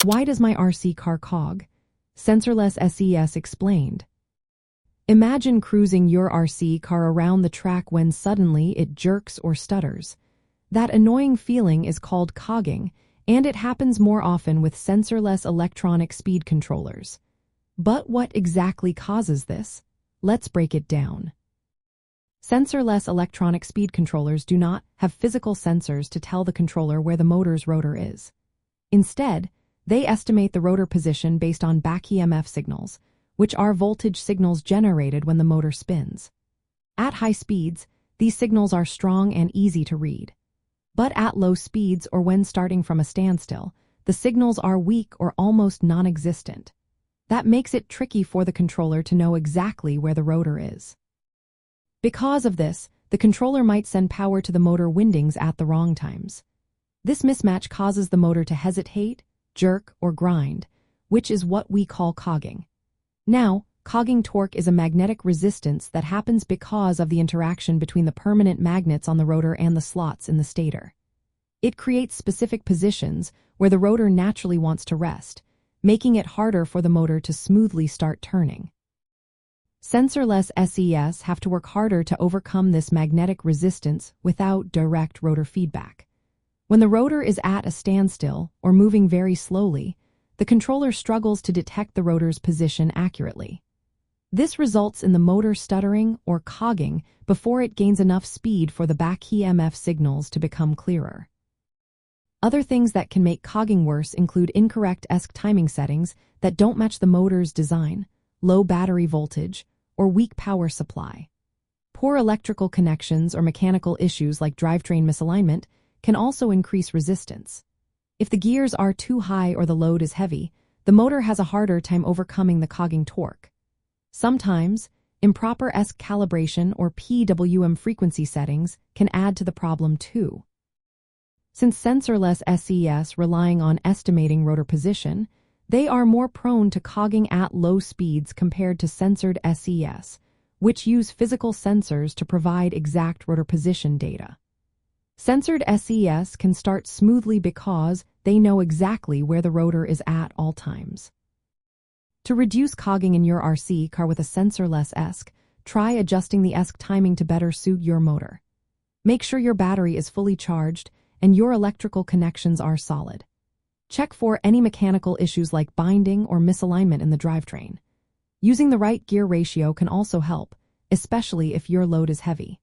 Why does my RC car cog? Sensorless SES Explained. Imagine cruising your RC car around the track when suddenly it jerks or stutters. That annoying feeling is called cogging, and it happens more often with sensorless electronic speed controllers. But what exactly causes this? Let's break it down. Sensorless electronic speed controllers do not have physical sensors to tell the controller where the motor's rotor is. Instead, they estimate the rotor position based on back EMF signals, which are voltage signals generated when the motor spins. At high speeds, these signals are strong and easy to read. But at low speeds or when starting from a standstill, the signals are weak or almost non-existent. That makes it tricky for the controller to know exactly where the rotor is. Because of this, the controller might send power to the motor windings at the wrong times. This mismatch causes the motor to hesitate, jerk, or grind, which is what we call cogging. Now, cogging torque is a magnetic resistance that happens because of the interaction between the permanent magnets on the rotor and the slots in the stator. It creates specific positions where the rotor naturally wants to rest, making it harder for the motor to smoothly start turning. Sensorless SES have to work harder to overcome this magnetic resistance without direct rotor feedback. When the rotor is at a standstill or moving very slowly, the controller struggles to detect the rotor's position accurately. This results in the motor stuttering or cogging before it gains enough speed for the back EMF signals to become clearer. Other things that can make cogging worse include incorrect ESC timing settings that don't match the motor's design, low battery voltage, or weak power supply. Poor electrical connections or mechanical issues like drivetrain misalignment can also increase resistance. If the gears are too high or the load is heavy, the motor has a harder time overcoming the cogging torque. Sometimes, improper ESC calibration or PWM frequency settings can add to the problem too. Since sensorless SES relying on estimating rotor position, they are more prone to cogging at low speeds compared to sensored SES, which use physical sensors to provide exact rotor position data. Sensored SES can start smoothly because they know exactly where the rotor is at all times. To reduce cogging in your RC car with a sensorless ESC, try adjusting the ESC timing to better suit your motor. Make sure your battery is fully charged and your electrical connections are solid. Check for any mechanical issues like binding or misalignment in the drivetrain. Using the right gear ratio can also help, especially if your load is heavy.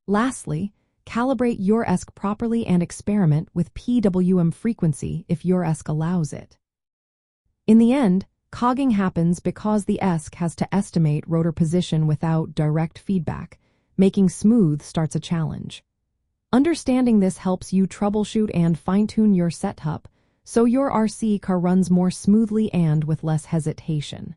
Lastly, calibrate your ESC properly and experiment with PWM frequency if your ESC allows it. In the end, cogging happens because the ESC has to estimate rotor position without direct feedback, making smooth starts a challenge. Understanding this helps you troubleshoot and fine-tune your setup so your RC car runs more smoothly and with less hesitation.